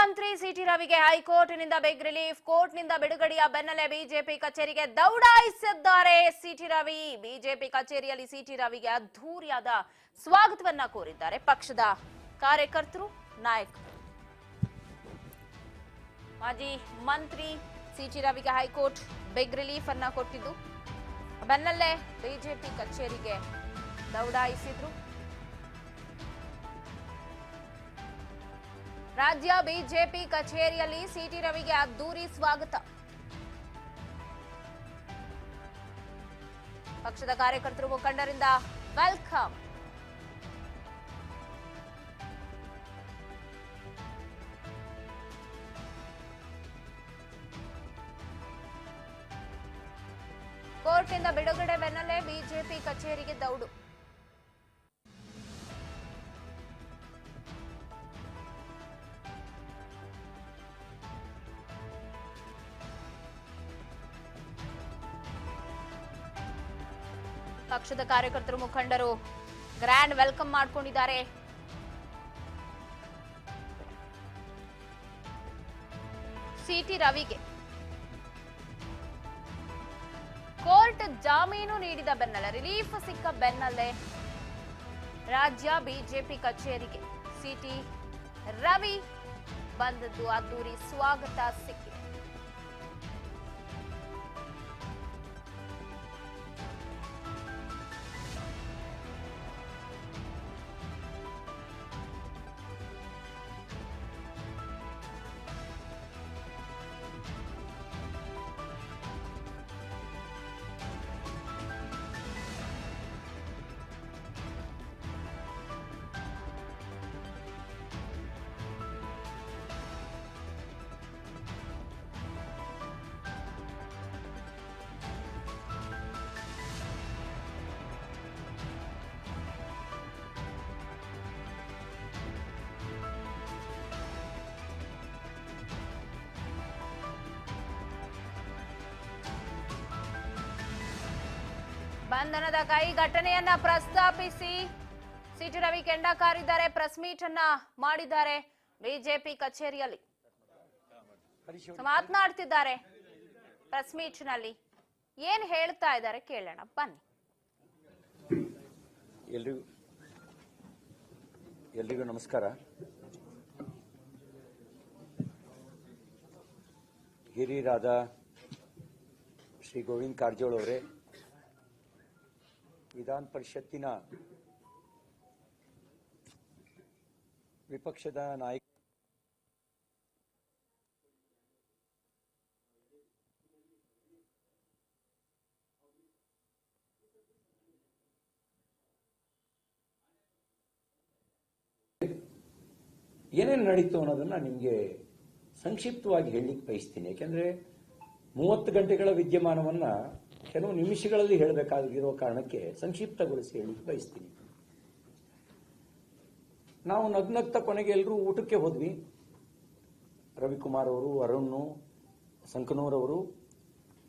ಮಂತ್ರಿ city ರವಿಗೆ ಹೈಕೋರ್ಟ್ನಿಂದ big relief. ಕೋರ್ಟ್ನಿಂದ ಬಿಡುಗಡೆಯ ಬೆನ್ನಲ್ಲೇ BJP ಕಚೇರಿಗೆ ದೌಡಾಯಿಸಿದ್ದಾರೆ ಸಿಟಿ ರವಿ. ಬಿಜೆಪಿ ಕಚೇರಿಯಲ್ಲಿ ಸಿಟಿ ರವಿಗೆ ಅದ್ಧೂರಿಯಾದ ಸ್ವಾಗತವನ್ನ ಕೋರಿದ್ದಾರೆ ಪಕ್ಷದ ಕಾರ್ಯಕರ್ತರು, ನಾಯಕರು. ಮಾಜಿ ಮಂತ್ರಿ ಸಿಟಿ ರವಿಗೆ ಹೈಕೋರ್ಟ್ ಬಿಗ್ ರಿಲೀಫ್ ಅನ್ನ ಕೊಟ್ಟಿದ್ದು, ಬೆನ್ನಲ್ಲೇ ಬಿಜೆಪಿ ಕಚೇರಿಗೆ ದೌಡಾಯಿಸಿದ್ರು. ರಾಜ್ಯ ಬಿಜೆಪಿ ಕಚೇರಿಯಲ್ಲಿ ಸಿಟಿ ರವಿಗೆ ಅದ್ದೂರಿ ಸ್ವಾಗತ. ಪಕ್ಷದ ಕಾರ್ಯಕರ್ತರು, ಮುಖಂಡರಿಂದ ವೆಲ್ಕಮ್. ಕೋರ್ಟ್ನಿಂದ ಬಿಡುಗಡೆ ಬೆನ್ನಲ್ಲೇ ಬಿಜೆಪಿ ಕಚೇರಿಗೆ ದೌಡು. ಪಕ್ಷದ ಕಾರ್ಯಕರ್ತರು, ಮುಖಂಡರು ಗ್ರ್ಯಾಂಡ್ ವೆಲ್ಕಮ್ ಮಾಡ್ಕೊಂಡಿದ್ದಾರೆ. ಸಿಟಿ ರವಿಗೆ ಕೋರ್ಟ್ ಜಾಮೀನು ನೀಡಿದ ಬೆನ್ನಲ್ಲೇ, ರಿಲೀಫ್ ಸಿಕ್ಕ ಬೆನ್ನಲ್ಲೇ ರಾಜ್ಯ ಬಿಜೆಪಿ ಕಚೇರಿಗೆ ಸಿಟಿ ರವಿ ಬಂದದ್ದು ಅದ್ದೂರಿ ಸ್ವಾಗತ ಸಿಕ್ಕಿದೆ. ಬಂಧನದ ಕೈ ಘಟನೆಯನ್ನ ಪ್ರಸ್ತಾಪಿಸಿ ಸಿಟಿ ರವಿ ಕೆಂಡ ಕಾರಿದ್ದಾರೆ. ಪ್ರೆಸ್ ಮೀಟ್ ಅನ್ನ ಮಾಡಿದ್ದಾರೆ ಬಿಜೆಪಿ ಕಚೇರಿಯಲ್ಲಿ, ಮಾತನಾಡ್ತಿದ್ದಾರೆ. ಪ್ರೆಸ್ ಮೀಟ್ ನಲ್ಲಿ ಏನ್ ಹೇಳ್ತಾ ಇದ್ದಾರೆ ಕೇಳೋಣ ಬನ್ನಿ. ಎಲ್ರಿಗೂ ನಮಸ್ಕಾರ. ಹಿರಿಯರಾದ ಶ್ರೀ ಗೋವಿಂದ ಕಾರಜೋಳ ಅವರೇ, ವಿಧಾನ ಪರಿಷತ್ತಿನ ವಿಪಕ್ಷದ ನಾಯಕ ಏನೇನು ನಡೀತು ಅನ್ನೋದನ್ನ ನಿಮಗೆ ಸಂಕ್ಷಿಪ್ತವಾಗಿ ಹೇಳಲಿಕ್ಕೆ ಬಯಸ್ತೀನಿ. ಯಾಕೆಂದ್ರೆ 30 ಗಂಟೆಗಳ ವಿದ್ಯಮಾನವನ್ನ ಕೆಲವು ನಿಮಿಷಗಳಲ್ಲಿ ಹೇಳಬೇಕಾಗಿರೋ ಕಾರಣಕ್ಕೆ ಸಂಕ್ಷಿಪ್ತಗೊಳಿಸಿ ಹೇಳಲಿಕ್ಕೆ ಬಯಸ್ತೀನಿ. ನಾವು ನಗ್ನಗ್ತ ಕೊನೆಗೆ ಎಲ್ಲರೂ ಊಟಕ್ಕೆ ಹೋದ್ವಿ. ರವಿಕುಮಾರ್ ಅವರು, ಅರುಣ್, ಸಂಕನೂರ್ ಅವರು,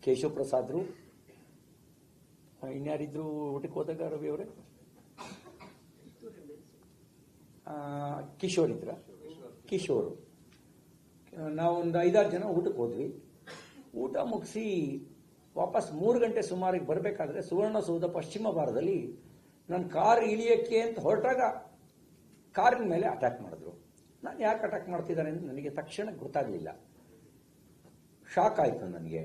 ಕೇಶವ ಪ್ರಸಾದ್ರು, ಇನ್ಯಾರಿದ್ರು ಊಟಕ್ಕೆ ಹೋದಾಗ? ರವಿ ಅವರೇ, ಕಿಶೋರ್ ಇದ್ರ? ಕಿಶೋರ್. ನಾವೊಂದು 5-6 ಜನ ಊಟಕ್ಕೆ ಹೋದ್ವಿ. ಊಟ ಮುಗಿಸಿ ವಾಪಸ್ 3 ಗಂಟೆ ಸುಮಾರಿಗೆ ಬರಬೇಕಾದ್ರೆ ಸುವರ್ಣಸೌಧ ಪಶ್ಚಿಮ ಭಾರತದಲ್ಲಿ ನನ್ನ ಕಾರ್ ಇಳಿಯಕ್ಕೆ ಅಂತ ಹೊರಟಾಗ ಕಾರಿನ ಮೇಲೆ ಅಟ್ಯಾಕ್ ಮಾಡಿದ್ರು. ನಾನು ಯಾಕೆ ಅಟ್ಯಾಕ್ ಮಾಡ್ತಿದ್ದಾರೆ ಅಂತ ನನಗೆ ತಕ್ಷಣ ಗೊತ್ತಾಗಲಿಲ್ಲ. ಶಾಕ್ ಆಯಿತು ನನಗೆ.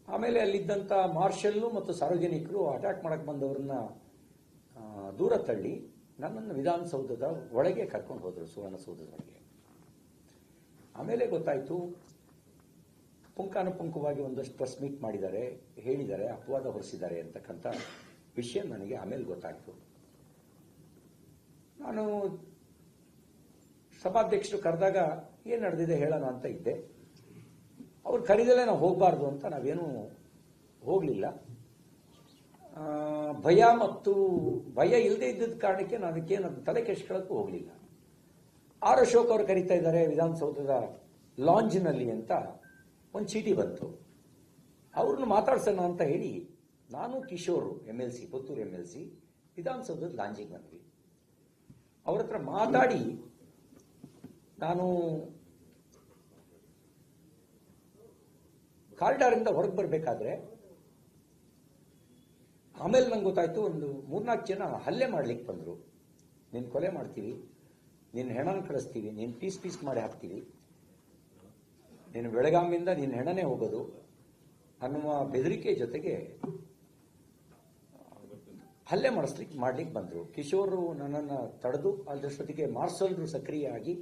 ಆಮೇಲೆ ಅಲ್ಲಿದ್ದಂಥ ಮಾರ್ಷಲ್ಲು ಮತ್ತು ಸಾರ್ವಜನಿಕರು ಅಟ್ಯಾಕ್ ಮಾಡಕ್ಕೆ ಬಂದವ್ರನ್ನ ದೂರ ತಳ್ಳಿ ನನ್ನನ್ನು ವಿಧಾನಸೌಧದ ಒಳಗೆ ಕರ್ಕೊಂಡು ಹೋದರು, ಸುವರ್ಣಸೌಧದ ಒಳಗೆ. ಆಮೇಲೆ ಗೊತ್ತಾಯಿತು, ಪುಂಖಾನುಪುಂಖವಾಗಿ ಒಂದಷ್ಟು ಪ್ರೆಸ್ ಮೀಟ್ ಮಾಡಿದ್ದಾರೆ, ಹೇಳಿದ್ದಾರೆ, ಅಪವಾದ ಹೊರಿಸಿದ್ದಾರೆ ಅಂತಕ್ಕಂಥ ವಿಷಯ ನನಗೆ ಆಮೇಲೆ ಗೊತ್ತಾಯಿತು. ನಾನು ಸಭಾಧ್ಯಕ್ಷರು ಕರೆದಾಗ ಏನು ನಡೆದಿದೆ ಹೇಳೋಣ ಅಂತ ಇದ್ದೆ. ಅವ್ರು ಕರೀದಲ್ಲೇ ನಾವು ಹೋಗಬಾರ್ದು ಅಂತ ನಾವೇನೂ ಹೋಗಲಿಲ್ಲ. ಭಯ ಇಲ್ಲದೆ ಇದ್ದದ ಕಾರಣಕ್ಕೆ ನಾನು ಅದಕ್ಕೇನು ತಲೆ ಕೆಡಿಸ್ಕೊಳ್ಳೋಕ್ಕೂ ಹೋಗಲಿಲ್ಲ. ಆರ್ ಅಶೋಕ್ ಅವರು ಕರೀತಾ ಇದ್ದಾರೆ ವಿಧಾನಸೌಧದ ಲಾಂಜ್ನಲ್ಲಿ ಅಂತ ಒಂದು ಚೀಟಿ ಬಂತು. ಅವ್ರನ್ನ ಮಾತಾಡ್ಸೋಣ ಅಂತ ಹೇಳಿ ನಾನು ಕಿಶೋರ್ MLC, ಪುತ್ತೂರು MLC ವಿಧಾನಸೌಧದ ಲಾಂಜಿಗೆ ಬಂದ್ವಿ. ಅವ್ರ ಹತ್ರ ಮಾತಾಡಿ ನಾನು ಕಾರಿಡಾರಿಂದ ಹೊರಗೆ ಬರಬೇಕಾದ್ರೆ ಆಮೇಲೆ ನಂಗೆ ಗೊತ್ತಾಯ್ತು, ಒಂದು 3-4 ಜನ ಹಲ್ಲೆ ಮಾಡ್ಲಿಕ್ಕೆ ಬಂದರು. ನಿನ್ನ ಕೊಲೆ ಮಾಡ್ತೀವಿ, ನಿನ್ನ ಹೆಣನ ಕಳಿಸ್ತೀವಿ, ನೀನು ಪೀಸ್ ಮಾಡಿ ಹಾಕ್ತೀವಿ, ನೀನು ಬೆಳಗಾಮಿಂದ ನಿನ್ನ ಹೆಣನೇ ಹೋಗೋದು ಅನ್ನುವ ಬೆದರಿಕೆ ಜೊತೆಗೆ ಹಲ್ಲೆ ಮಾಡ್ಲಿಕ್ಕೆ ಬಂದರು. ಕಿಶೋರ್ ನನ್ನನ್ನು ತಡೆದು ಅದರಷ್ಟೊತ್ತಿಗೆ ಮಾರ್ಷಲ್ರು ಸಕ್ರಿಯವಾಗಿ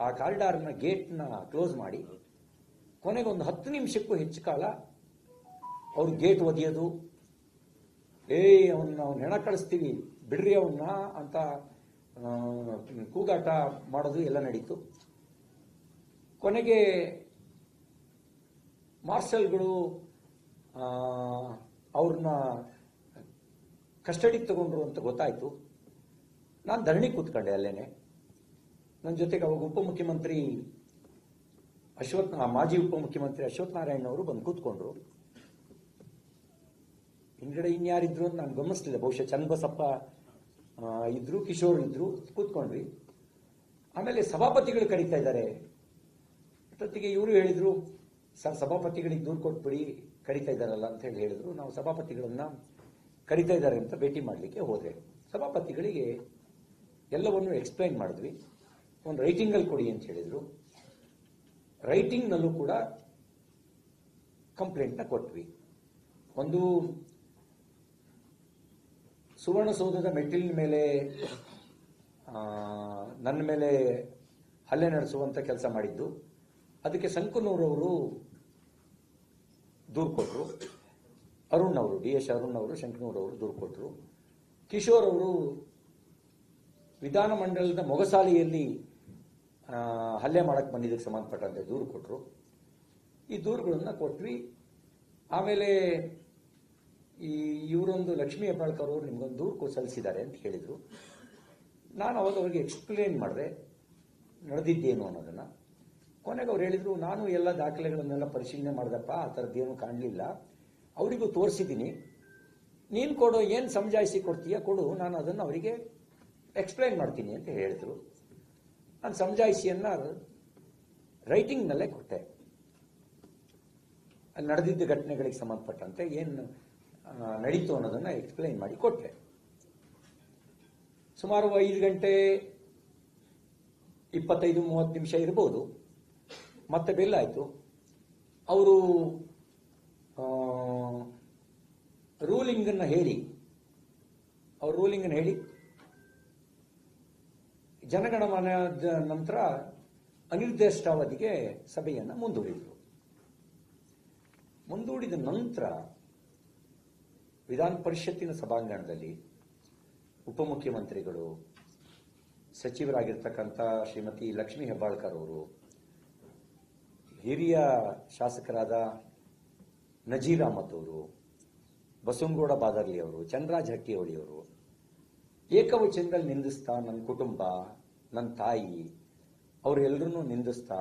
ಆ ಕಾರಿಡಾರ್ನ ಗೇಟ್ನ ಕ್ಲೋಸ್ ಮಾಡಿ ಕೊನೆಗೆ ಒಂದು 10 ನಿಮಿಷಕ್ಕೂ ಹೆಚ್ಚು ಕಾಲ ಅವ್ರು ಗೇಟ್ ಒದೆಯೋದು, ಅವನ್ನ ಹೆಣ ಕಳಿಸ್ತೀವಿ ಬಿಡ್ರಿ ಅವನ್ನ ಅಂತ ಕೂಗಾಟ ಮಾಡೋದು ಎಲ್ಲ ನಡೀತು. ಕೊನೆಗೆ ಮಾರ್ಷಲ್ಗಳು ಅವ್ರನ್ನ ಕಸ್ಟಡಿಗೆ ತಗೊಂಡ್ರು ಅಂತ ಗೊತ್ತಾಯ್ತು. ನಾನು ಧರಣಿ ಕೂತ್ಕೊಂಡೆ ಅಲ್ಲೇನೆ. ನನ್ನ ಜೊತೆಗೆ ಅವಾಗ ಉಪಮುಖ್ಯಮಂತ್ರಿ ಮಾಜಿ ಉಪಮುಖ್ಯಮಂತ್ರಿ ಅಶ್ವಥ್ ನಾರಾಯಣ್ ಅವರು ಬಂದು ಕೂತ್ಕೊಂಡ್ರು. ಹಿಂದ್ಗಡೆ ಇನ್ಯಾರಿದ್ರು ಅಂತ ನಾನು ಗಮನಿಸ್ಲಿಲ್ಲ. ಬಹುಶಃ ಚನ್ನಬಸಪ್ಪ ಇದ್ರು, ಕಿಶೋರ್ ಇದ್ರು, ಕೂತ್ಕೊಂಡ್ವಿ. ಆಮೇಲೆ ಸಭಾಪತಿಗಳು ಕರೀತಾ ಇದ್ದಾರೆ. ಅಷ್ಟೊತ್ತಿಗೆ ಇವರು ಹೇಳಿದ್ರು, ಸರ್ ಸಭಾಪತಿಗಳಿಗೆ ದೂರು ಕೊಟ್ಬಿಡಿ, ಕರೀತಾ ಇದ್ದಾರಲ್ಲ ಅಂತ ಹೇಳಿದ್ರು. ನಾವು ಸಭಾಪತಿಗಳನ್ನ ಕರೀತಾ ಇದ್ದಾರೆ ಅಂತ ಭೇಟಿ ಮಾಡಲಿಕ್ಕೆ ಹೋದೆ. ಸಭಾಪತಿಗಳಿಗೆ ಎಲ್ಲವನ್ನು ಎಕ್ಸ್ಪ್ಲೈನ್ ಮಾಡಿದ್ವಿ. ಒಂದು ರೈಟಿಂಗಲ್ಲಿ ಕೊಡಿ ಅಂತ ಹೇಳಿದ್ರು. ರೈಟಿಂಗ್ನಲ್ಲೂ ಕೂಡ ಕಂಪ್ಲೇಂಟ್ನ ಕೊಟ್ವಿ. ಒಂದು ಸುವರ್ಣಸೌಧದ ಮೆಟ್ಟಿಲಿನ ಮೇಲೆ ನನ್ನ ಮೇಲೆ ಹಲ್ಲೆ ನಡೆಸುವಂತ ಕೆಲಸ ಮಾಡಿದ್ದು, ಅದಕ್ಕೆ ಸಂಕನೂರವರು ದೂರು ಕೊಟ್ಟರು. ಅರುಣ್ ಅವರು, DS ಅರುಣ್ ಅವರು, ಶಂಕನೂರವರು ದೂರು ಕೊಟ್ಟರು. ಕಿಶೋರ್ ಅವರು ವಿಧಾನಮಂಡಲದ ಮೊಗಸಾಲೆಯಲ್ಲಿ ಹಲ್ಲೆ ಮಾಡಕ್ಕೆ ಬಂದಿದ್ದಕ್ಕೆ ಸಂಬಂಧಪಟ್ಟಂತೆ ದೂರು ಕೊಟ್ಟರು. ಈ ದೂರುಗಳನ್ನು ಕೊಟ್ವಿ. ಆಮೇಲೆ ಇವರೊಂದು ಲಕ್ಷ್ಮೀ ಹೆಬ್ಬಾಳ್ಕರ್ ಅವರು ನಿಮ್ಗೊಂದು ದೂರು ಸಲ್ಲಿಸಿದ್ದಾರೆ ಅಂತ ಹೇಳಿದರು. ನಾನು ಅವಾಗ ಅವ್ರಿಗೆ ಎಕ್ಸ್ಪ್ಲೇನ್ ಮಾಡಿದೆ ನಡೆದಿದ್ದೇನು ಅನ್ನೋದನ್ನ. ಕೊನೆಗೆ ಅವ್ರು ಹೇಳಿದ್ರು, ನಾನು ಎಲ್ಲ ದಾಖಲೆಗಳನ್ನೆಲ್ಲ ಪರಿಶೀಲನೆ ಮಾಡಿದಪ್ಪ, ಆ ಥರದ್ದೇನು ಕಾಣಲಿಲ್ಲ, ಅವರಿಗೂ ತೋರಿಸಿದ್ದೀನಿ, ನೀನು ಕೊಡು, ಏನು ಸಮಜಾಯಿಸಿ ಕೊಡ್ತೀಯ ಕೊಡು, ನಾನು ಅದನ್ನು ಅವರಿಗೆ ಎಕ್ಸ್ಪ್ಲೈನ್ ಮಾಡ್ತೀನಿ ಅಂತ ಹೇಳಿದ್ರು. ನಾನು ಸಮಜಾಯಿಸಿಯನ್ನ ರೈಟಿಂಗ್ನಲ್ಲೇ ಕೊಟ್ಟೆ. ಅಲ್ಲಿ ನಡೆದಿದ್ದ ಘಟನೆಗಳಿಗೆ ಸಂಬಂಧಪಟ್ಟಂತೆ ಏನು ನಡೀತು ಅನ್ನೋದನ್ನ ಎಕ್ಸ್ಪ್ಲೈನ್ ಮಾಡಿ ಕೊಟ್ಟೆ. ಸುಮಾರು 5 ಗಂಟೆ 25-30 ನಿಮಿಷ ಇರ್ಬೋದು. ಮತ್ತೆ ಬೆಲ್ ಆಯಿತು. ಅವರು ರೂಲಿಂಗನ್ನು ಹೇಳಿ ಜನಗಣಮನದ ನಂತರ ಅನಿರ್ದಿಷ್ಟಾವಧಿಗೆ ಸಭೆಯನ್ನು ಮುಂದೂಡಿದ ನಂತರ ವಿಧಾನ ಪರಿಷತ್ತಿನ ಸಭಾಂಗಣದಲ್ಲಿ ಉಪಮುಖ್ಯಮಂತ್ರಿಗಳು, ಸಚಿವರಾಗಿರ್ತಕ್ಕಂಥ ಶ್ರೀಮತಿ ಲಕ್ಷ್ಮೀ ಹೆಬ್ಬಾಳ್ಕರ್ ಅವರು, ಹಿರಿಯ ಶಾಸಕರಾದ ನಜೀರ್ ಅಹಮದ್ ಅವರು, ಬಸವನಗೌಡ ಬಾದರ್ಲಿ ಅವರು, ಚಂದ್ರರಾಜ್ ಹಟ್ಟಿಹೊಳಿ ಅವರು ಏಕವಚನದಲ್ಲಿ ನಿಂದಿಸ್ತಾ ನನ್ನ ಕುಟುಂಬ, ನನ್ನ ತಾಯಿ ಅವರೆಲ್ಲರನ್ನೂ ನಿಂದಿಸ್ತಾ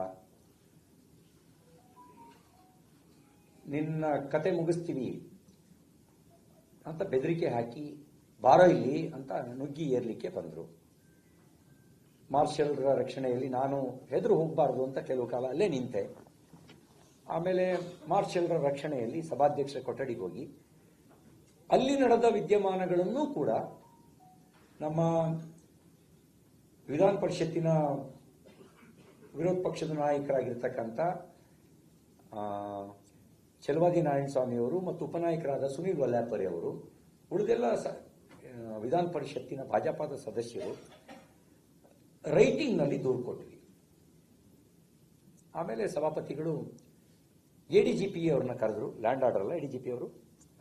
ನಿನ್ನ ಕತೆ ಮುಗಿಸ್ತೀವಿ ಅಂತ ಬೆದರಿಕೆ ಹಾಕಿ ಬಾರೋ ಇಲ್ಲಿ ಅಂತ ನುಗ್ಗಿ ಏರ್ಲಿಕ್ಕೆ ಬಂದರು. ಮಾರ್ಷಲ್ರ ರಕ್ಷಣೆಯಲ್ಲಿ ನಾನು ಹೆದರು ಹೋಗಬಾರ್ದು ಅಂತ ಕೆಲವು ಕಾಲ ಅಲ್ಲೇ ನಿಂತೆ. ಆಮೇಲೆ ಮಾರ್ಷಲ್ರ ರಕ್ಷಣೆಯಲ್ಲಿ ಸಭಾಧ್ಯಕ್ಷರ ಕೊಠಡಿಗೆ ಹೋಗಿ ಅಲ್ಲಿ ನಡೆದ ವಿದ್ಯಮಾನಗಳನ್ನು ಕೂಡ ನಮ್ಮ ವಿಧಾನ ಪರಿಷತ್ತಿನ ವಿರೋಧ ಪಕ್ಷದ ನಾಯಕರಾಗಿರ್ತಕ್ಕಂಥ ಚಲವಾದಿ ನಾರಾಯಣ ಸ್ವಾಮಿಯವರು ಮತ್ತು ಉಪನಾಯಕರಾದ ಸುನೀಲ್ ವಲ್ಲಾಪರಿ ಅವರು, ಉಳಿದೆಲ್ಲ ವಿಧಾನ ಪರಿಷತ್ತಿನ ಭಾಜಪದ ಸದಸ್ಯರು ರೈಟಿಂಗ್ನಲ್ಲಿ ದೂರು ಕೊಟ್ವಿ. ಆಮೇಲೆ ಸಭಾಪತಿಗಳು ADGP ಅವ್ರನ್ನ ಕರೆದ್ರು. ಲ್ಯಾಂಡ್ ಆರ್ಡರ್ ಅಲ್ಲ, ADGP ಅವರು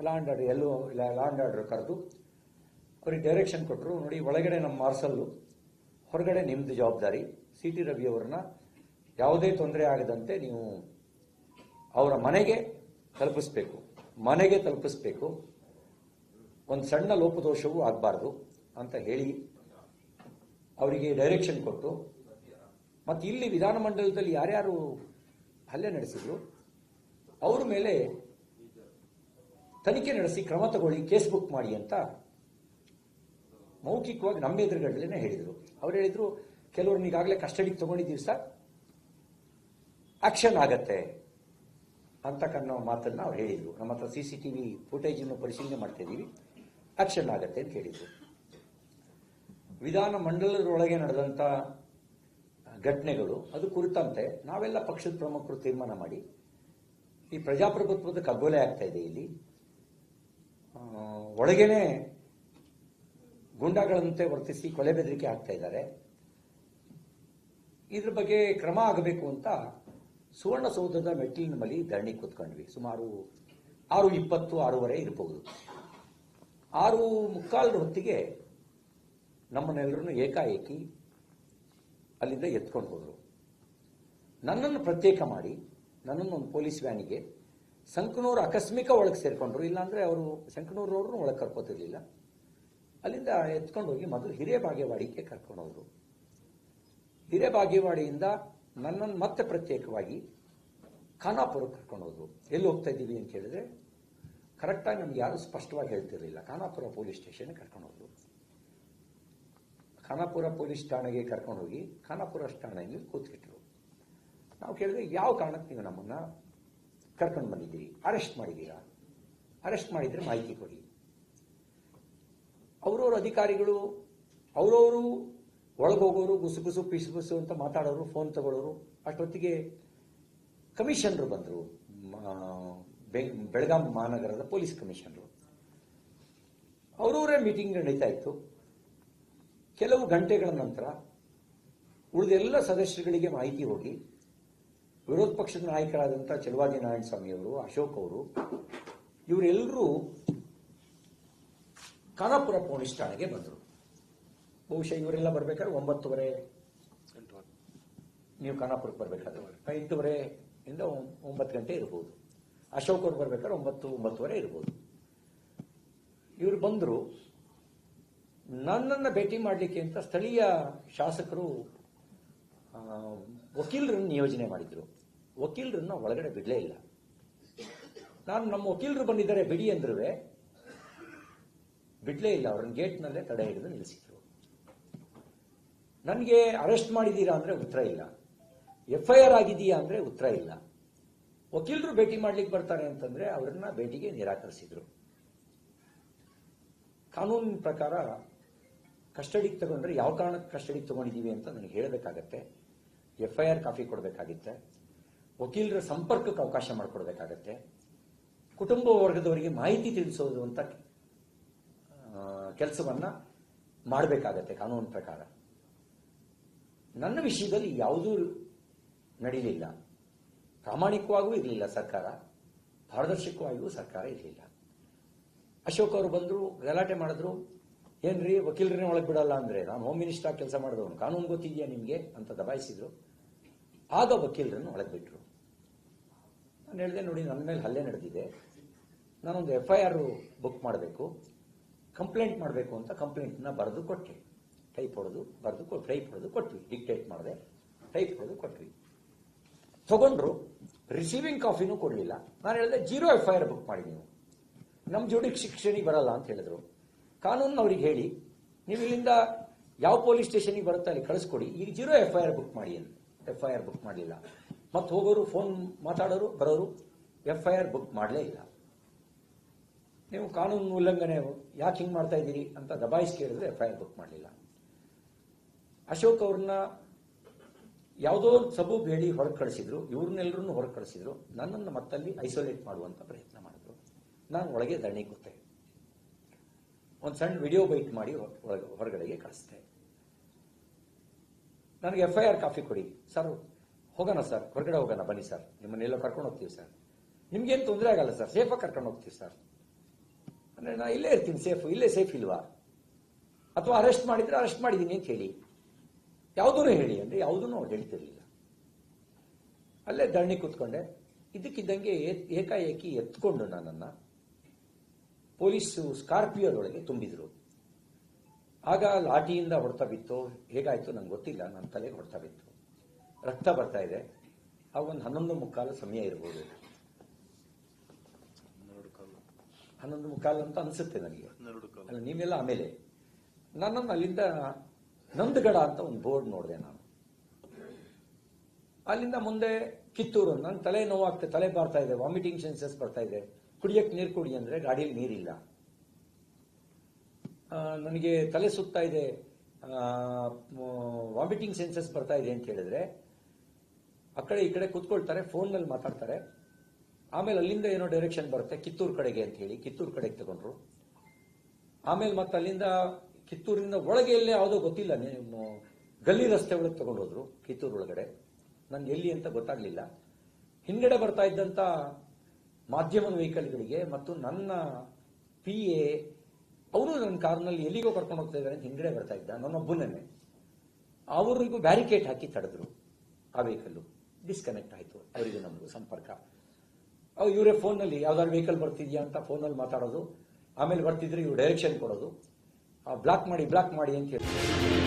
ಲ್ಯಾಂಡ್ ಆರ್ಡರ್ ಕರೆದು ಅವ್ರಿಗೆ ಡೈರೆಕ್ಷನ್ ಕೊಟ್ಟರು. ನೋಡಿ, ಒಳಗಡೆ ನಮ್ಮ ಮಾರ್ಷಲ್ಲು, ಹೊರಗಡೆ ನಿಮ್ಮದು ಜವಾಬ್ದಾರಿ. CT ರವಿ ಅವ್ರನ್ನ ಯಾವುದೇ ತೊಂದರೆ ಆಗದಂತೆ ನೀವು ಅವರ ಮನೆಗೆ ತಲುಪಿಸ್ಬೇಕು, ಒಂದು ಸಣ್ಣ ಲೋಪದೋಷವೂ ಆಗಬಾರ್ದು ಅಂತ ಹೇಳಿ ಅವರಿಗೆ ಡೈರೆಕ್ಷನ್ ಕೊಟ್ಟು, ಮತ್ತು ಇಲ್ಲಿ ವಿಧಾನಮಂಡಲದಲ್ಲಿ ಯಾರ್ಯಾರು ಹಲ್ಲೆ ನಡೆಸಿದ್ರು ಅವ್ರ ಮೇಲೆ ತನಿಖೆ ನಡೆಸಿ ಕ್ರಮ ತಗೊಳ್ಳಿ, ಕೇಸ್ ಬುಕ್ ಮಾಡಿ ಅಂತ ಮೌಖಿಕವಾಗಿ ನಮ್ಮ ಎದುರುಗಡೆನೇ ಹೇಳಿದರು. ಅವ್ರು ಹೇಳಿದ್ರು, ಕೆಲವ್ರನ್ನ ಈಗಾಗಲೇ ಕಸ್ಟಡಿಗೆ ತಗೊಂಡಿದ್ದೀವಿ ಸರ್, ಆಕ್ಷನ್ ಆಗತ್ತೆ ಅಂತಕ್ಕನ್ನೋ ಮಾತನ್ನ ಅವ್ರು ಹೇಳಿದ್ರು. ನಮ್ಮ ಹತ್ರ CCTV ಫುಟೇಜನ್ನು ಪರಿಶೀಲನೆ ಮಾಡ್ತಾ ಇದ್ದೀವಿ, ಆಕ್ಷನ್ ಆಗತ್ತೆ ಅಂತ ಹೇಳಿದ್ರು. ವಿಧಾನ ಮಂಡಲದೊಳಗೆ ನಡೆದಂತ ಘಟನೆಗಳು ಅದು ಕುರಿತಂತೆ ನಾವೆಲ್ಲ ಪಕ್ಷದ ಪ್ರಮುಖರು ತೀರ್ಮಾನ ಮಾಡಿ, ಈ ಪ್ರಜಾಪ್ರಭುತ್ವದ ಕಗ್ಗೊಲೆ ಆಗ್ತಾ ಇದೆ, ಇಲ್ಲಿ ಒಳಗೇನೆ ಗೂಂಡಾಗಳಂತೆ ವರ್ತಿಸಿ ಕೊಲೆ ಬೆದರಿಕೆ ಆಗ್ತಾ ಇದ್ದಾರೆ, ಇದ್ರ ಬಗ್ಗೆ ಕ್ರಮ ಆಗಬೇಕು ಅಂತ ಸುವರ್ಣಸೌಧದ ಮೆಟ್ಟಿಲಿನ ಮೇಲೆ ಧರಣಿ ಕೂತ್ಕೊಂಡ್ವಿ. ಸುಮಾರು 6:20, 6:15 ಇರಬಹುದು. 6:45 ಹೊತ್ತಿಗೆ ನಮ್ಮನ್ನೆಲ್ಲರನ್ನು ಏಕಾಏಕಿ ಅಲ್ಲಿಂದ ಎತ್ಕೊಂಡು ಹೋದರು. ನನ್ನನ್ನು ಪ್ರತ್ಯೇಕ ಮಾಡಿ ನನ್ನನ್ನು ಒಂದು ಪೊಲೀಸ್ ವ್ಯಾನಿಗೆ, ಸಂಕನೂರು ಆಕಸ್ಮಿಕ ಒಳಗೆ ಸೇರ್ಕೊಂಡ್ರು, ಇಲ್ಲಾಂದ್ರೆ ಅವರು ಸಂಕನೂರವ್ರನ್ನ ಒಳಗೆ ಕರ್ಕೋತಿರ್ಲಿಲ್ಲ. ಅಲ್ಲಿಂದ ಎತ್ಕೊಂಡು ಹೋಗಿ ಮೊದಲು ಹಿರೇಬಾಗೇವಾಡಿಗೆ ಕರ್ಕೊಂಡು ಹೋದ್ರು. ಹಿರೇಬಾಗೇವಾಡಿಯಿಂದ ನನ್ನನ್ನು ಮತ್ತೆ ಪ್ರತ್ಯೇಕವಾಗಿ ಖಾನಾಪುರಕ್ಕೆ ಕರ್ಕೊಂಡು ಹೋದ್ರು. ಎಲ್ಲಿ ಹೋಗ್ತಾ ಇದ್ದೀವಿ ಅಂತ ಹೇಳಿದ್ರೆ ಕರೆಕ್ಟಾಗಿ ನಮ್ಗೆ ಯಾರು ಸ್ಪಷ್ಟವಾಗಿ ಹೇಳ್ತಿರ್ಲಿಲ್ಲ. ಖಾನಾಪುರ ಪೊಲೀಸ್ ಸ್ಟೇಷನ್ಗೆ ಕರ್ಕೊಂಡು ಹೋದ್ರು. ಖಾನಾಪುರ ಪೊಲೀಸ್ ಠಾಣೆಗೆ ಕರ್ಕೊಂಡು ಹೋಗಿ ಖಾನಾಪುರ ಠಾಣೆಯಲ್ಲಿ ಕೂತ್ಕಿಟ್ರು. ನಾವು ಕೇಳಿದ್ರೆ, ಯಾವ ಕಾರಣಕ್ಕೆ ನೀವು ನಮ್ಮನ್ನ ಕರ್ಕೊಂಡು ಬಂದಿದ್ದೀರಿ, ಅರೆಸ್ಟ್ ಮಾಡಿದ್ದೀರಾ, ಅರೆಸ್ಟ್ ಮಾಡಿದ್ರೆ ಮಾಹಿತಿ ಕೊಡಿ. ಅವರವ್ರ ಅಧಿಕಾರಿಗಳು ಅವರವರು ಒಳಗೋಗೋರು, ಗುಸುಗುಸು ಪಿಸುಗುಸು ಅಂತ ಮಾತಾಡೋರು, ಫೋನ್ ತಗೊಳ್ಳೋರು. ಅಷ್ಟೊತ್ತಿಗೆ ಕಮಿಷನರು ಬಂದರು, ಬೆಳಗಾಂ ಮಹಾನಗರದ ಪೊಲೀಸ್ ಕಮಿಷನರು. ಅವರವರೇ ಮೀಟಿಂಗ್ ನಡೀತಾ ಇತ್ತು. ಕೆಲವು ಗಂಟೆಗಳ ನಂತರ ಉಳಿದೆಲ್ಲ ಸದಸ್ಯರುಗಳಿಗೆ ಮಾಹಿತಿ ಹೋಗಿ ವಿರೋಧ ಪಕ್ಷದ ನಾಯಕರಾದಂಥ ಚಲವಾದಿ ನಾರಾಯಣ ಸ್ವಾಮಿ ಅವರು, ಅಶೋಕ್ ಅವರು, ಇವರೆಲ್ಲರೂ ಖಾನಾಪುರ ಪೊಲೀಸ್ ಠಾಣೆಗೆ ಬಂದರು. ಬಹುಶಃ ಇವರೆಲ್ಲ ಬರ್ಬೇಕಾದ್ರೆ 9:30 ನೀವು ಖಾನಾಪುರಕ್ಕೆ ಬರ್ಬೇಕಾದ್ರೆ 8:30 ಇಂದ 9 ಗಂಟೆ ಇರಬಹುದು. ಅಶೋಕ್ ಅವರು ಬರ್ಬೇಕಾದ್ರೆ 9:30 ಇರಬಹುದು. ಇವರು ಬಂದರು. ನನ್ನನ್ನು ಭೇಟಿ ಮಾಡಲಿಕ್ಕೆ ಅಂತ ಸ್ಥಳೀಯ ಶಾಸಕರು ವಕೀಲರನ್ನು ನಿಯೋಜನೆ ಮಾಡಿದ್ರು. ವಕೀಲರನ್ನ ಒಳಗಡೆ ಬಿಡಲೇ ಇಲ್ಲ. ನಾನು ನಮ್ಮ ವಕೀಲರು ಬಂದಿದ್ದಾರೆ ಬಿಡಿ ಅಂದ್ರೂ ಬಿಡ್ಲೇ ಇಲ್ಲ. ಅವ್ರನ್ನ ಗೇಟ್ನಲ್ಲೇ ತಡೆ ಹಿಡಿದು ನಿಲ್ಲಿಸಿದ್ರು. ನನಗೆ ಅರೆಸ್ಟ್ ಮಾಡಿದ್ದೀರಾ ಅಂದ್ರೆ ಉತ್ತರ ಇಲ್ಲ, FIR ಆಗಿದೆಯಾ ಅಂದ್ರೆ ಉತ್ತರ ಇಲ್ಲ. ವಕೀಲರು ಭೇಟಿ ಮಾಡ್ಲಿಕ್ಕೆ ಬರ್ತಾರೆ ಅಂತಂದ್ರೆ ಅವರನ್ನ ಭೇಟಿಗೆ ನಿರಾಕರಿಸಿದ್ರು. ಕಾನೂನಿನ ಪ್ರಕಾರ ಕಸ್ಟಡಿಗೆ ತಗೊಂಡ್ರೆ ಯಾವ ಕಾರಣಕ್ಕೆ ಕಸ್ಟಡಿಗೆ ತಗೊಂಡಿದ್ದೀವಿ ಅಂತ ನನಗೆ ಹೇಳಬೇಕಾಗತ್ತೆ. FIR ಕಾಪಿ ಕೊಡಬೇಕಾಗುತ್ತೆ, ವಕೀಲರ ಸಂಪರ್ಕಕ್ಕೆ ಅವಕಾಶ ಮಾಡಿಕೊಡ್ಬೇಕಾಗತ್ತೆ, ಕುಟುಂಬ ವರ್ಗದವರಿಗೆ ಮಾಹಿತಿ ತಿಳಿಸೋದು ಅಂತ ಕೆಲಸವನ್ನ ಮಾಡಬೇಕಾಗತ್ತೆ ಕಾನೂನಿನ ಪ್ರಕಾರ. ನನ್ನ ವಿಷಯದಲ್ಲಿ ಯಾವುದೂ ನಡೀಲಿಲ್ಲ. ಪ್ರಾಮಾಣಿಕವಾಗೂ ಇರಲಿಲ್ಲ ಸರ್ಕಾರ, ಪಾರದರ್ಶಕವಾಗಿಯೂ ಸರ್ಕಾರ ಇರಲಿಲ್ಲ. ಅಶೋಕ್ ಅವರು ಬಂದರು, ಗಲಾಟೆ ಮಾಡಿದ್ರು. ಏನ್ರಿ ವಕೀಲರನ್ನೇ ಒಳಗೆ ಬಿಡಲ್ಲ ಅಂದ್ರೆ, ನಾನು ಹೋಮ್ ಮಿನಿಸ್ಟರ್ ಆಗಿ ಕೆಲಸ ಮಾಡಿದವನು, ಕಾನೂನು ಗೊತ್ತಿದೆಯಾ ನಿಮಗೆ ಅಂತ ದಬಾಯಿಸಿದ್ರು. ಆಗ ವಕೀಲರನ್ನು ಒಳಗೆ ಬಿಟ್ಟರು. ನಾನು ಹೇಳಿದೆ, ನೋಡಿ ನನ್ನ ಮೇಲೆ ಹಲ್ಲೆ ನಡೆದಿದೆ, ನಾನೊಂದು FIR ಬುಕ್ ಮಾಡಬೇಕು, ಕಂಪ್ಲೇಂಟ್ ಮಾಡಬೇಕು ಅಂತ ಕಂಪ್ಲೇಂಟ್ನ ಬರೆದು ಕೊಟ್ಟೆ. ಟೈಪ್ ಹೊಡೆದು ಬರೆದು ಟೈಪ್ ಹೊಡೆದು ಕೊಟ್ವಿ. ಡಿಕ್ಟೇಟ್ ಮಾಡಿದೆ, ಟೈಪ್ ಹೊಡೆದು ಕೊಟ್ವಿ. ತಗೊಂಡ್ರು. ರಿಸೀವಿಂಗ್ ಕಾಪಿನೂ ಕೊಡಲಿಲ್ಲ. ನಾನು ಹೇಳಿದೆ, 0 FIR ಬುಕ್ ಮಾಡಿ, ನೀವು ನಮ್ಮ ಜುಡಿಕ್ಷನಿಗೆ ಬರಲ್ಲ ಅಂತ ಹೇಳಿದ್ರು. ಕಾನೂನು ಅವ್ರಿಗೆ ಹೇಳಿ, ನೀವು ಇಲ್ಲಿಂದ ಯಾವ ಪೊಲೀಸ್ ಸ್ಟೇಷನ್ಗೆ ಬರುತ್ತೆ ಅಲ್ಲಿ ಕಳಿಸ್ಕೊಡಿ, ಈಗ 0 FIR ಬುಕ್ ಮಾಡಿ ಅಂತ. FIR ಬುಕ್ ಮಾಡಲಿಲ್ಲ. ಮತ್ತೆ ಹೋಗೋರು, ಫೋನ್ ಮಾತಾಡೋರು, ಬರೋರು, FIR ಬುಕ್ ಮಾಡಲೇ ಇಲ್ಲ. ನೀವು ಕಾನೂನು ಉಲ್ಲಂಘನೆ ಯಾಕೆ ಹಿಂಗೆ ಮಾಡ್ತಾ ಇದ್ದೀರಿ ಅಂತ ದಬಾಯಿಸಿ ಕೇಳಿದ್ರೆ FIR ಬುಕ್ ಮಾಡಲಿಲ್ಲ. ಅಶೋಕ್ ಅವ್ರನ್ನ ಯಾವುದೋ ಸಬೂಬ್ ಹೇಳಿ ಹೊರಗೆ ಕಳಿಸಿದ್ರು, ಇವ್ರನ್ನೆಲ್ಲರನ್ನು ಹೊರಗೆ ಕಳಿಸಿದ್ರು. ನನ್ನನ್ನು ಮತ್ತಲ್ಲಿ ಐಸೋಲೇಟ್ ಮಾಡುವಂತ ಪ್ರಯತ್ನ ಮಾಡಿದ್ರು. ನಾನು ಒಳಗೆ ಧರಣಿ ಕೂತೆ. ಒಂದು ಸಣ್ಣ ವಿಡಿಯೋ ಬೈಟ್ ಮಾಡಿ ಹೊರಗಡೆಗೆ ಕಳಿಸ್ತೆ. ನನಗೆ FIR ಕಾಪಿ ಕೊಡಿ ಸರ್, ಹೋಗೋಣ ಸರ್, ಹೊರಗಡೆ ಹೋಗೋಣ, ಬನ್ನಿ ಸರ್, ನಿಮ್ಮನ್ನೆಲ್ಲ ಕರ್ಕೊಂಡು ಹೋಗ್ತೀವಿ ಸರ್, ನಿಮ್ಗೇನು ತೊಂದರೆ ಆಗಲ್ಲ ಸರ್, ಸೇಫಾಗಿ ಕರ್ಕೊಂಡು ಹೋಗ್ತೀವಿ ಸರ್. ಅಂದ್ರೆ ನಾ ಇಲ್ಲೇ ಇರ್ತೀನಿ, ಸೇಫ್, ಇಲ್ಲೇ ಸೇಫ್ ಇಲ್ವಾ? ಅಥವಾ ಅರೆಸ್ಟ್ ಮಾಡಿದ್ರೆ ಅರೆಸ್ಟ್ ಮಾಡಿದ್ದೀನಿ ಅಂತ ಹೇಳಿ, ಯಾವುದೂ ಹೇಳಿ ಅಂದ್ರೆ ಯಾವುದೂ ಅವ್ರು ಹೇಳ್ತಿರ್ಲಿಲ್ಲ. ಅಲ್ಲೇ ಧರಣಿ ಕೂತ್ಕೊಂಡೆ. ಇದಕ್ಕಿದ್ದಂಗೆ ಏಕಾಏಕಿ ಎತ್ಕೊಂಡು ನನ್ನನ್ನ ಪೊಲೀಸು ಸ್ಕಾರ್ಪಿಯೋದೊಳಗೆ ತುಂಬಿದ್ರು. ಆಗ ಲಾಠಿಯಿಂದ ಹೊಡ್ತಾ ಬಿತ್ತು, ಹೇಗಾಯ್ತು ನಂಗೆ ಗೊತ್ತಿಲ್ಲ, ನನ್ನ ತಲೆಗೆ ಹೊಡ್ತಾ ಬಿತ್ತು, ರಕ್ತ ಬರ್ತಾ ಇದೆ. ಆಗ ಒಂದು 11:15 ಸಮಯ ಇರ್ಬೋದು, 11:15 ಅಂತ ಅನ್ಸುತ್ತೆ ನನಗೆ. ಅಲ್ಲ, ನೀವೆಲ್ಲ ಆಮೇಲೆ ನನ್ನನ್ನು ಅಲ್ಲಿಂದ ನಂದಗಡ ಅಂತ ಒಂದು ಬೋರ್ಡ್ ನೋಡಿದೆ ನಾನು. ಅಲ್ಲಿಂದ ಮುಂದೆ ಕಿತ್ತೂರು. ನನ್ನ ತಲೆ ನೋವಾಗ್ತದೆ, ತಲೆ ಬರ್ತಾ ಇದೆ, ವಾಮಿಟಿಂಗ್ ಸೆನ್ಸಸ್ ಬರ್ತಾ ಇದೆ. ಕುಡಿಯಕ್ಕೆ ನೀರು ಕುಡಿ ಅಂದ್ರೆ ಗಾಡಿಯಲ್ಲಿ ನೀರಿಲ್ಲ. ನನಗೆ ತಲೆ ಸುತ್ತಾ ಇದೆ, ವಾಮಿಟಿಂಗ್ ಸೆನ್ಸಸ್ ಬರ್ತಾ ಇದೆ ಅಂತ ಹೇಳಿದ್ರೆ ಆ ಕಡೆ ಈ ಕಡೆ ಕೂತ್ಕೊಳ್ತಾರೆ, ಫೋನ್ನಲ್ಲಿ ಮಾತಾಡ್ತಾರೆ. ಆಮೇಲೆ ಅಲ್ಲಿಂದ ಏನೋ ಡೈರೆಕ್ಷನ್ ಬರುತ್ತೆ ಕಿತ್ತೂರು ಕಡೆಗೆ ಅಂತ ಹೇಳಿ ಕಿತ್ತೂರು ಕಡೆಗೆ ತಗೊಂಡ್ರು. ಆಮೇಲೆ ಮತ್ತೆ ಅಲ್ಲಿಂದ ಕಿತ್ತೂರಿನಿಂದ ಒಳಗೆ ಎಲ್ಲೇ ಯಾವುದೋ ಗೊತ್ತಿಲ್ಲ, ಗಲ್ಲಿ ರಸ್ತೆ ಒಳಗೆ ತಗೊಂಡೋದ್ರು ಕಿತ್ತೂರು ಒಳಗಡೆ. ನನ್ಗೆ ಎಲ್ಲಿ ಅಂತ ಗೊತ್ತಾಗ್ಲಿಲ್ಲ. ಹಿಂದ್ಗಡೆ ಬರ್ತಾ ಇದ್ದಂತ ಮಾಧ್ಯಮದ ವೆಹಿಕಲ್ಗಳಿಗೆ ಮತ್ತು ನನ್ನ PA ಅವರು ನನ್ನ ಕಾರ್ನಲ್ಲಿ ಎಲ್ಲಿಗೋ ಕರ್ಕೊಂಡು ಹೋಗ್ತಾ ಇದ್ದಾರೆ ಅಂತ ಹಿಂದ್ಗಡೆ ಬರ್ತಾ ಇದ್ದ, ನನ್ನೊಬ್ಬನೇ. ಅವರಿಗೂ ಬ್ಯಾರಿಕೇಡ್ ಹಾಕಿ ತಡೆದ್ರು. ಆ ವೆಹಿಕಲ್ ಡಿಸ್ಕನೆಕ್ಟ್ ಆಯಿತು, ಅವರಿಗೂ ನಮಗೂ ಸಂಪರ್ಕ. ಇವರೇ ಫೋನ್ನಲ್ಲಿ ಯಾವ್ದಾದ್ರು ವೆಹಿಕಲ್ ಬರ್ತಿದ್ಯಾ ಅಂತ ಫೋನಲ್ಲಿ ಮಾತಾಡೋದು. ಆಮೇಲೆ ಬರ್ತಿದ್ರೆ ಇವ್ರು ಡೈರೆಕ್ಷನ್ ಕೊಡೋದು, ಬ್ಲಾಕ್ ಮಾಡಿ ಅಂತ ಹೇಳ್ತಾರೆ.